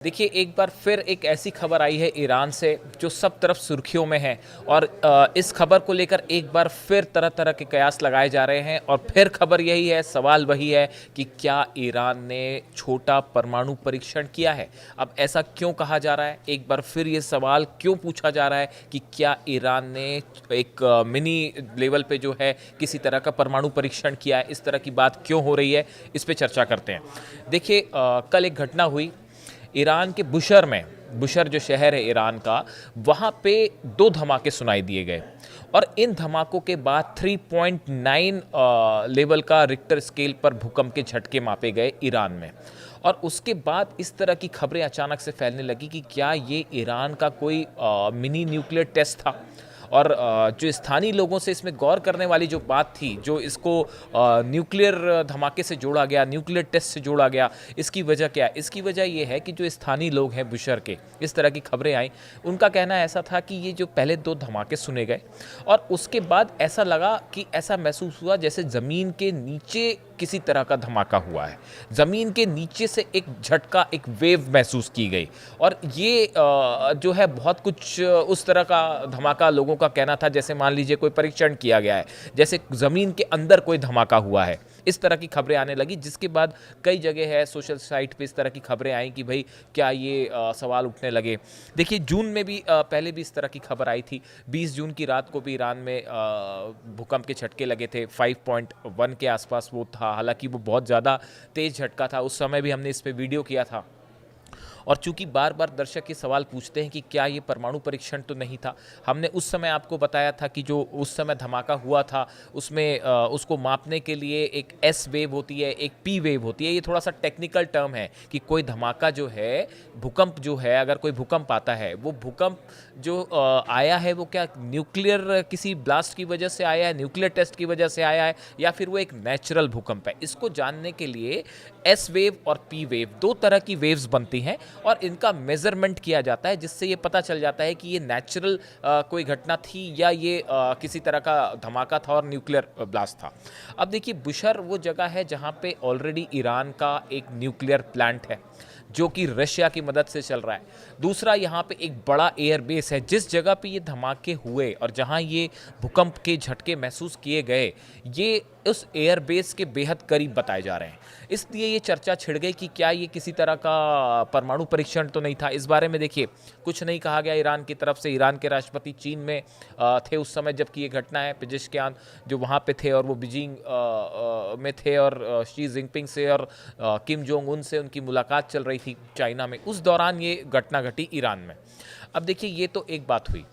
देखिए, एक बार फिर एक ऐसी खबर आई है ईरान से जो सब तरफ सुर्खियों में है। और इस खबर को लेकर एक बार फिर तरह तरह के कयास लगाए जा रहे हैं। और फिर खबर यही है, सवाल वही है कि क्या ईरान ने छोटा परमाणु परीक्षण किया है। अब ऐसा क्यों कहा जा रहा है, एक बार फिर ये सवाल क्यों पूछा जा रहा है कि क्या ईरान ने एक मिनी लेवल पे जो है किसी तरह का परमाणु परीक्षण किया है, इस तरह की बात क्यों हो रही है, इस पे चर्चा करते हैं। देखिए, कल एक घटना हुई ईरान के बुशर में। बुशर जो शहर है ईरान का, वहाँ पे दो धमाके सुनाई दिए गए। और इन धमाकों के बाद 3.9 लेवल का रिक्टर स्केल पर भूकंप के झटके मापे गए ईरान में। और उसके बाद इस तरह की खबरें अचानक से फैलने लगी कि क्या ये ईरान का कोई मिनी न्यूक्लियर टेस्ट था। और जो स्थानीय लोगों से इसमें गौर करने वाली जो बात थी, जो इसको न्यूक्लियर धमाके से जोड़ा गया, न्यूक्लियर टेस्ट से जोड़ा गया, इसकी वजह क्या है? इसकी वजह ये है कि जो स्थानीय लोग हैं बुशर के, इस तरह की खबरें आई, उनका कहना ऐसा था कि ये जो पहले दो धमाके सुने गए और उसके बाद ऐसा लगा कि ऐसा महसूस हुआ जैसे ज़मीन के नीचे किसी तरह का धमाका हुआ है। ज़मीन के नीचे से एक झटका, एक वेव महसूस की गई। और ये जो है बहुत कुछ उस तरह का धमाका लोगों का कहना था जैसे मान लीजिए कोई परीक्षण किया गया है, जैसे ज़मीन के अंदर कोई धमाका हुआ है। इस तरह की खबरें आने लगी, जिसके बाद कई जगह है सोशल साइट पे इस तरह की खबरें आई कि भाई क्या ये सवाल उठने लगे। देखिए, जून में भी पहले भी इस तरह की खबर आई थी। 20 जून की रात को भी ईरान में भूकंप के झटके लगे थे। 5.1 के आसपास वो था, हालांकि वो बहुत ज़्यादा तेज़ झटका था। उस समय भी हमने इस पर वीडियो किया था। और चूंकि बार बार दर्शक ये सवाल पूछते हैं कि क्या ये परमाणु परीक्षण तो नहीं था, हमने उस समय आपको बताया था कि जो उस समय धमाका हुआ था उसमें उसको मापने के लिए एक एस वेव होती है, एक पी वेव होती है। ये थोड़ा सा टेक्निकल टर्म है कि कोई धमाका जो है, भूकंप जो है, अगर कोई भूकंप आता है, वो भूकंप जो आया है वो क्या न्यूक्लियर किसी ब्लास्ट की वजह से आया है, न्यूक्लियर टेस्ट की वजह से आया है, या फिर वो एक नेचुरल भूकंप है। इसको जानने के लिए एस वेव और पी वेव, दो तरह की वेव्स बनती हैं और इनका मेजरमेंट किया जाता है, जिससे ये पता चल जाता है कि ये नेचुरल कोई घटना थी या ये किसी तरह का धमाका था और न्यूक्लियर ब्लास्ट था। अब देखिए, बुशर वो जगह है जहाँ पे ऑलरेडी ईरान का एक न्यूक्लियर प्लांट है जो कि रशिया की मदद से चल रहा है। दूसरा, यहाँ पे एक बड़ा एयर बेस है। जिस जगह पे ये धमाके हुए और जहाँ ये भूकंप के झटके महसूस किए गए, ये उस एयर बेस के बेहद करीब बताए जा रहे हैं। इसलिए ये चर्चा छिड़ गई कि क्या ये किसी तरह का परमाणु परीक्षण तो नहीं था। इस बारे में देखिए, कुछ नहीं कहा गया ईरान की तरफ से। ईरान के राष्ट्रपति चीन में थे उस समय जबकि ये घटना है। पेजेश्कियान जो वहाँ पे थे और वो बीजिंग में थे और शी जिनपिंग से और किम जोंग उन से उनकी मुलाकात चल रही थी चाइना में। उस दौरान ये घटना घटी ईरान में। अब देखिए, ये तो एक बात हुई।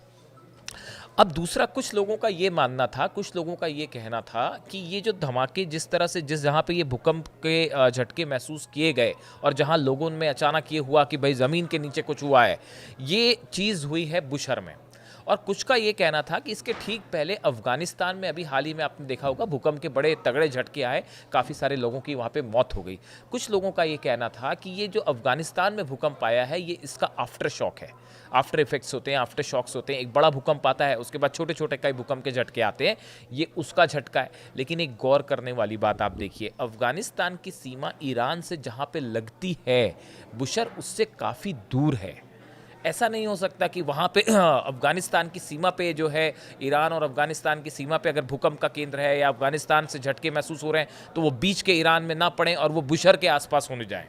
अब दूसरा, कुछ लोगों का ये मानना था, कुछ लोगों का ये कहना था कि ये जो धमाके जिस तरह से जहाँ पे ये भूकंप के झटके महसूस किए गए और जहाँ लोगों में अचानक ये हुआ कि भाई ज़मीन के नीचे कुछ हुआ है, ये चीज़ हुई है बुशर में। और कुछ का ये कहना था कि इसके ठीक पहले अफगानिस्तान में अभी हाल ही में आपने देखा होगा भूकंप के बड़े तगड़े झटके आए, काफ़ी सारे लोगों की वहाँ पे मौत हो गई। कुछ लोगों का ये कहना था कि ये जो अफगानिस्तान में भूकंप आया है, ये इसका आफ्टर शॉक है। आफ्टर इफेक्ट्स होते हैं, आफ्टर शॉक्स होते हैं। एक बड़ा भूकंप आता है, उसके बाद छोटे छोटे कई भूकंप के झटके आते हैं, ये उसका झटका है। लेकिन एक गौर करने वाली बात आप देखिए, अफगानिस्तान की सीमा ईरान से जहाँ पे लगती है, बुशर उससे काफ़ी दूर है। ऐसा नहीं हो सकता कि वहाँ पे अफगानिस्तान की सीमा पे जो है, ईरान और अफगानिस्तान की सीमा पे अगर भूकंप का केंद्र है या अफगानिस्तान से झटके महसूस हो रहे हैं तो वो बीच के ईरान में ना पड़े और वो बुशर के आसपास होने जाएं।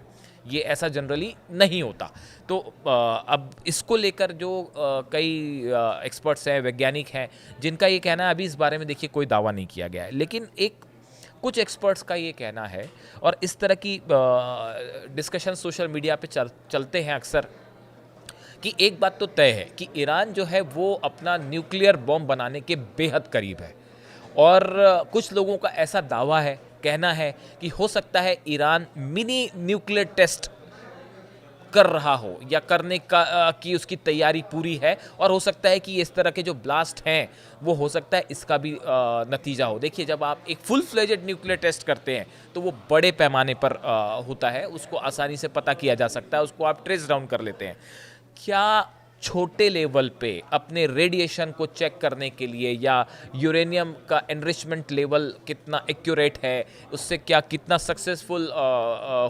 ये ऐसा जनरली नहीं होता। तो अब इसको लेकर जो कई एक्सपर्ट्स हैं, वैज्ञानिक हैं, जिनका ये कहना है, अभी इस बारे में देखिए कोई दावा नहीं किया गया है, लेकिन एक कुछ एक्सपर्ट्स का ये कहना है और इस तरह की डिस्कशन सोशल मीडिया पे चलते हैं अक्सर, कि एक बात तो तय है कि ईरान जो है वो अपना न्यूक्लियर बॉम्ब बनाने के बेहद करीब है। और कुछ लोगों का ऐसा दावा है, कहना है कि हो सकता है ईरान मिनी न्यूक्लियर टेस्ट कर रहा हो या करने का की उसकी तैयारी पूरी है। और हो सकता है कि इस तरह के जो ब्लास्ट हैं वो हो सकता है इसका भी नतीजा हो। देखिए, जब आप एक फुल फ्लेजेड न्यूक्लियर टेस्ट करते हैं तो वो बड़े पैमाने पर होता है, उसको आसानी से पता किया जा सकता है, उसको आप ट्रेस डाउन कर लेते हैं। क्या छोटे लेवल पे अपने रेडिएशन को चेक करने के लिए, या यूरेनियम का एनरिचमेंट लेवल कितना एक्यूरेट है, उससे क्या कितना सक्सेसफुल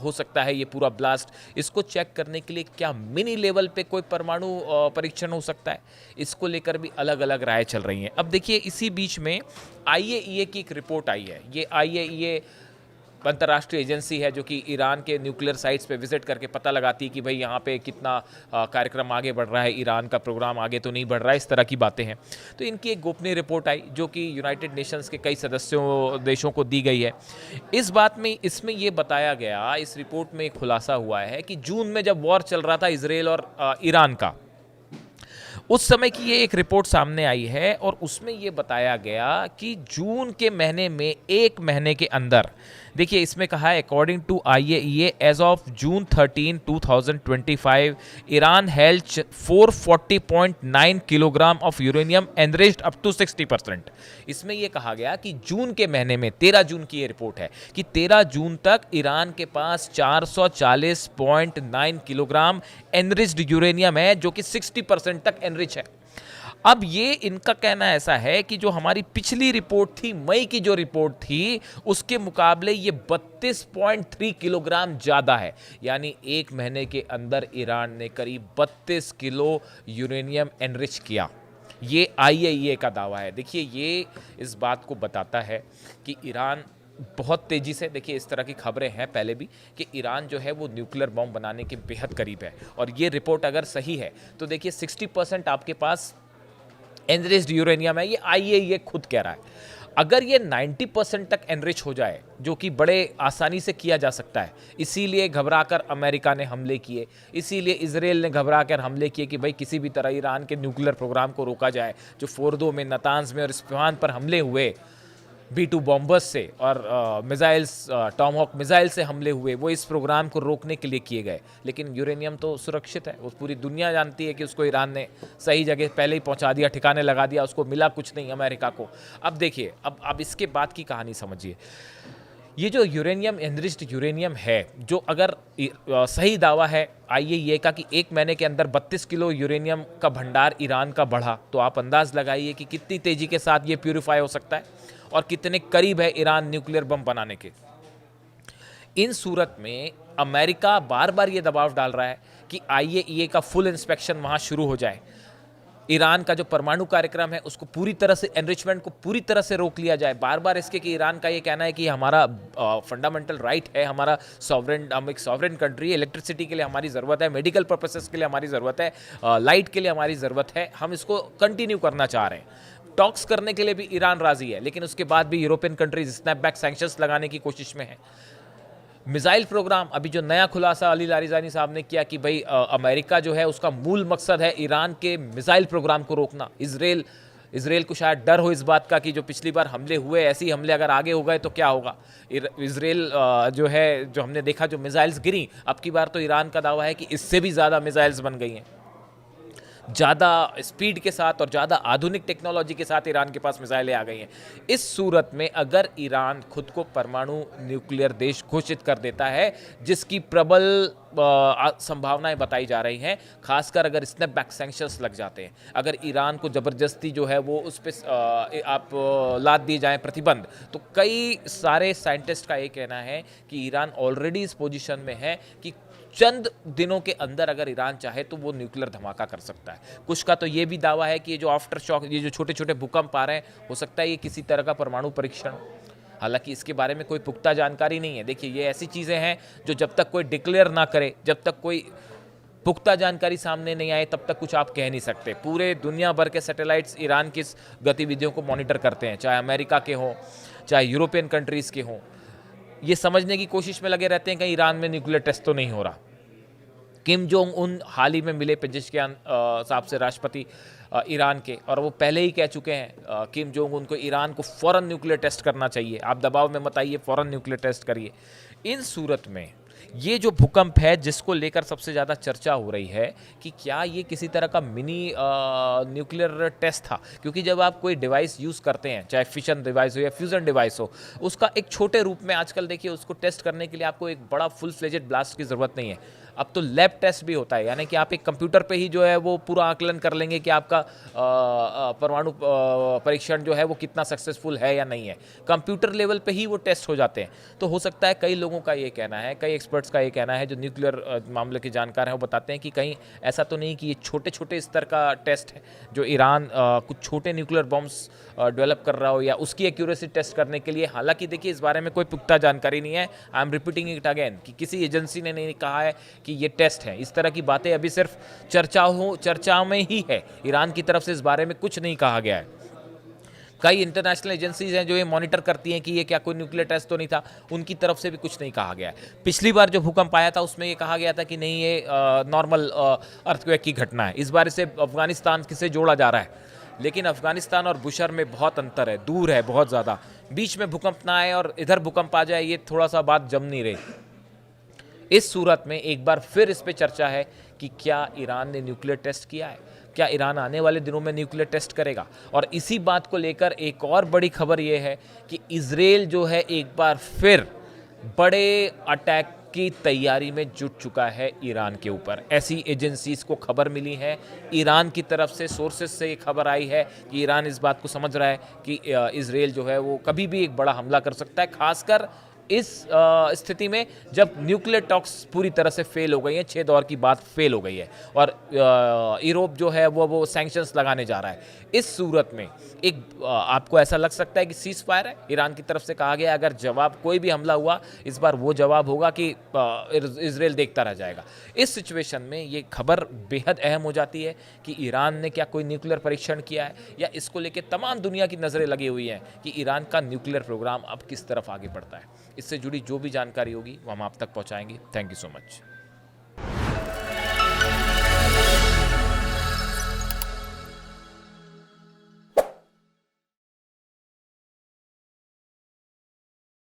हो सकता है ये पूरा ब्लास्ट, इसको चेक करने के लिए क्या मिनी लेवल पे कोई परमाणु परीक्षण हो सकता है, इसको लेकर भी अलग अलग राय चल रही हैं। अब देखिए इसी बीच में आईएईए की एक रिपोर्ट आई है। ये आईएईए अंतर्राष्ट्रीय एजेंसी है जो कि ईरान के न्यूक्लियर साइट्स पे विजिट करके पता लगाती है कि भाई यहाँ पे कितना कार्यक्रम आगे बढ़ रहा है, ईरान का प्रोग्राम आगे तो नहीं बढ़ रहा है, इस तरह की बातें हैं। तो इनकी एक गोपनीय रिपोर्ट आई जो कि यूनाइटेड नेशंस के कई सदस्यों देशों को दी गई है। इस बात में इसमें ये बताया गया, इस रिपोर्ट में एक खुलासा हुआ है कि जून में जब वॉर चल रहा था इसराइल और ईरान का, उस समय की ये एक रिपोर्ट सामने आई है और उसमें ये बताया गया कि जून के महीने में, एक महीने के अंदर, देखिए इसमें कहा है according to IAEA as of June 13, 2025 Iran held 440.9 kilogram of uranium enriched up to 60%। इसमें यह कहा गया कि जून के महीने में, 13 जून की ये रिपोर्ट है कि 13 जून तक ईरान के पास 440.9 किलोग्राम एनरिच्ड यूरेनियम है जो कि 60% तक एनरिच है। अब ये इनका कहना ऐसा है कि जो हमारी पिछली रिपोर्ट थी, मई की जो रिपोर्ट थी, उसके मुकाबले ये 32.3 किलोग्राम ज़्यादा है। यानी एक महीने के अंदर ईरान ने करीब 32 किलो यूरेनियम एनरिच किया। ये आईएईए का दावा है। देखिए ये इस बात को बताता है कि ईरान बहुत तेज़ी से, देखिए इस तरह की खबरें हैं पहले भी कि ईरान जो है वो न्यूक्लियर बॉम्ब बनाने के बेहद करीब है। और ये रिपोर्ट अगर सही है तो देखिए 60% आपके पास एनरिच्ड यूरेनियम है, ये आईएईए खुद कह रहा है। अगर ये 90% तक एनरिच हो जाए, जो कि बड़े आसानी से किया जा सकता है, इसीलिए घबराकर अमेरिका ने हमले किए, इसीलिए इजराइल ने घबराकर हमले किए कि भाई किसी भी तरह ईरान के न्यूक्लियर प्रोग्राम को रोका जाए। जो फोर्दो में, नतांज में और इस्फहान पर हमले हुए B-2 बॉम्बर्स से और मिसाइल्स, टॉमहॉक मिसाइल से हमले हुए, वो इस प्रोग्राम को रोकने के लिए किए गए। लेकिन यूरेनियम तो सुरक्षित है, वो पूरी दुनिया जानती है कि उसको ईरान ने सही जगह पहले ही पहुंचा दिया, ठिकाने लगा दिया, उसको मिला कुछ नहीं अमेरिका को। अब देखिए, अब इसके बाद की कहानी समझिए। ये जो यूरेनियम, एनरिच्ड यूरेनियम है, जो अगर सही दावा है आईएईए का कि एक महीने के अंदर 32 किलो यूरेनियम का भंडार ईरान का बढ़ा, तो आप अंदाज लगाइए कि कितनी तेज़ी के साथ ये प्यूरिफाई हो सकता है और कितने करीब है ईरान न्यूक्लियर बम बनाने के। इन सूरत में अमेरिका बार बार ये दबाव डाल रहा है कि आईएईए का फुल इंस्पेक्शन वहाँ शुरू हो जाए। ईरान का जो परमाणु कार्यक्रम है उसको पूरी तरह से, एनरिचमेंट को पूरी तरह से रोक लिया जाए। बार बार इसके कि ईरान का ये कहना है कि हमारा फंडामेंटल राइट है, हमारा सॉवरेन, हम एक सॉवरेन कंट्री है, इलेक्ट्रिसिटी के लिए हमारी ज़रूरत है, मेडिकल पर्पसेस के लिए हमारी ज़रूरत है, लाइट के लिए हमारी ज़रूरत है, हम इसको कंटिन्यू करना चाह रहे हैं। टॉक्स करने के लिए भी ईरान राजी है, लेकिन उसके बाद भी यूरोपियन कंट्रीज स्नैपबैक सैंक्शंस लगाने की कोशिश में है। मिसाइल प्रोग्राम, अभी जो नया खुलासा अली लारिजानी साहब ने किया कि भाई अमेरिका जो है उसका मूल मकसद है ईरान के मिसाइल प्रोग्राम को रोकना। इसराइल को शायद डर हो इस बात का कि जो पिछली बार हमले हुए, ऐसे ही हमले अगर आगे हो गए तो क्या होगा। इसराइल जो है, जो हमने देखा जो मिसाइल्स गिरी, अब की बार तो ईरान का दावा है कि इससे भी ज़्यादा मिसाइल्स बन गई हैं, ज़्यादा स्पीड के साथ और ज़्यादा आधुनिक टेक्नोलॉजी के साथ ईरान के पास मिसाइलें आ गई हैं। इस सूरत में अगर ईरान खुद को परमाणु न्यूक्लियर देश घोषित कर देता है, जिसकी प्रबल संभावनाएं बताई जा रही हैं, खासकर अगर स्नैपबैक सैंक्शंस लग जाते हैं, अगर ईरान को ज़बरदस्ती जो है वो उस पर आप लाद दिए जाएं प्रतिबंध, तो कई सारे साइंटिस्ट का ये कहना है कि ईरान ऑलरेडी इस पोजीशन में है कि चंद दिनों के अंदर अगर ईरान चाहे तो वो न्यूक्लियर धमाका कर सकता है। कुछ का तो ये भी दावा है कि ये जो आफ्टर शॉक, ये जो छोटे छोटे भूकंप आ रहे हैं, हो सकता है ये किसी तरह का परमाणु परीक्षण। हालांकि इसके बारे में कोई पुख्ता जानकारी नहीं है। देखिए ये ऐसी चीज़ें हैं जो जब तक कोई डिक्लेयर ना करे, जब तक कोई पुख्ता जानकारी सामने नहीं आए, तब तक कुछ आप कह नहीं सकते। पूरे दुनिया भर के सैटेलाइट्स ईरान की गतिविधियों को मॉनिटर करते हैं, चाहे अमेरिका के हों, चाहे यूरोपियन कंट्रीज़ के हों। ये समझने की कोशिश में लगे रहते हैं कि ईरान में न्यूक्लियर टेस्ट तो नहीं हो रहा। किम जोंग उन हाल ही में मिले पेजिशकियान साहब से, राष्ट्रपति ईरान के, और वो पहले ही कह चुके हैं किम जोंग उन को, ईरान को फ़ौरन न्यूक्लियर टेस्ट करना चाहिए, आप दबाव में मत आइए, फ़ौरन न्यूक्लियर टेस्ट करिए। इन सूरत में ये जो भूकंप है जिसको लेकर सबसे ज़्यादा चर्चा हो रही है कि क्या ये किसी तरह का मिनी न्यूक्लियर टेस्ट था, क्योंकि जब आप कोई डिवाइस यूज़ करते हैं, चाहे फिशन डिवाइस हो या फ्यूज़न डिवाइस हो, उसका एक छोटे रूप में आजकल देखिए उसको टेस्ट करने के लिए आपको एक बड़ा फुल फ्लेजेड ब्लास्ट की ज़रूरत नहीं है। अब तो लैब टेस्ट भी होता है, यानी कि आप एक कंप्यूटर पे ही जो है वो पूरा आकलन कर लेंगे कि आपका परमाणु परीक्षण जो है वो कितना सक्सेसफुल है या नहीं है। कंप्यूटर लेवल पे ही वो टेस्ट हो जाते हैं। तो हो सकता है, कई लोगों का ये कहना है, कई एक्सपर्ट्स का ये कहना है जो न्यूक्लियर मामले के जानकार हैं, वो बताते हैं कि कहीं ऐसा तो नहीं कि ये छोटे छोटे स्तर का टेस्ट है, जो ईरान कुछ छोटे न्यूक्लियर बॉम्ब्स डेवलप कर रहा हो या उसकी एक्यूरेसी टेस्ट करने के लिए। हालांकि देखिए, इस बारे में कोई पुख्ता जानकारी नहीं है। I am repeating it again कि किसी एजेंसी ने नहीं कहा है कि ये टेस्ट है। इस तरह की बातें अभी सिर्फ चर्चा में ही है। ईरान की तरफ से इस बारे में कुछ नहीं कहा गया है। कई इंटरनेशनल एजेंसीज हैं जो ये मॉनिटर करती हैं कि ये क्या कोई न्यूक्लियर टेस्ट तो नहीं था, उनकी तरफ से भी कुछ नहीं कहा गया है। पिछली बार जो भूकंप आया था उसमें ये कहा गया था कि नहीं, ये नॉर्मल अर्थक्वेक की घटना है। इस बार इसे अफगानिस्तान से जोड़ा जा रहा है, लेकिन अफगानिस्तान और बुशर में बहुत अंतर है, दूर है बहुत ज़्यादा। बीच में भूकंप ना आए और इधर भूकंप आ जाए, ये थोड़ा सा बात जम नहीं रही। इस सूरत में एक बार फिर इस पे चर्चा है कि क्या ईरान ने न्यूक्लियर टेस्ट किया है, क्या ईरान आने वाले दिनों में न्यूक्लियर टेस्ट करेगा। और इसी बात को लेकर एक और बड़ी खबर ये है कि इजराइल जो है एक बार फिर बड़े अटैक की तैयारी में जुट चुका है ईरान के ऊपर। ऐसी एजेंसीज को खबर मिली है, ईरान की तरफ से सोर्सेज से ये खबर आई है कि ईरान इस बात को समझ रहा है कि इजराइल जो है वो कभी भी एक बड़ा हमला कर सकता है, खासकर इस स्थिति में जब न्यूक्लियर टॉक्स पूरी तरह से फेल हो गई हैं, 6 दौर की बात फेल हो गई है और यूरोप जो है वो सैंक्शंस लगाने जा रहा है। इस सूरत में एक आपको ऐसा लग सकता है कि सीज फायर है, ईरान की तरफ से कहा गया अगर जवाब कोई भी हमला हुआ इस बार वो जवाब होगा कि इजराइल देखता रह जाएगा। इस सिचुएशन में ये खबर बेहद अहम हो जाती है कि ईरान ने क्या कोई न्यूक्लियर परीक्षण किया है, या इसको लेकर तमाम दुनिया की नज़रें लगी हुई हैं कि ईरान का न्यूक्लियर प्रोग्राम अब किस तरफ आगे बढ़ता है। इससे जुड़ी जो भी जानकारी होगी वो हम आप तक पहुंचाएंगे। Thank you so much.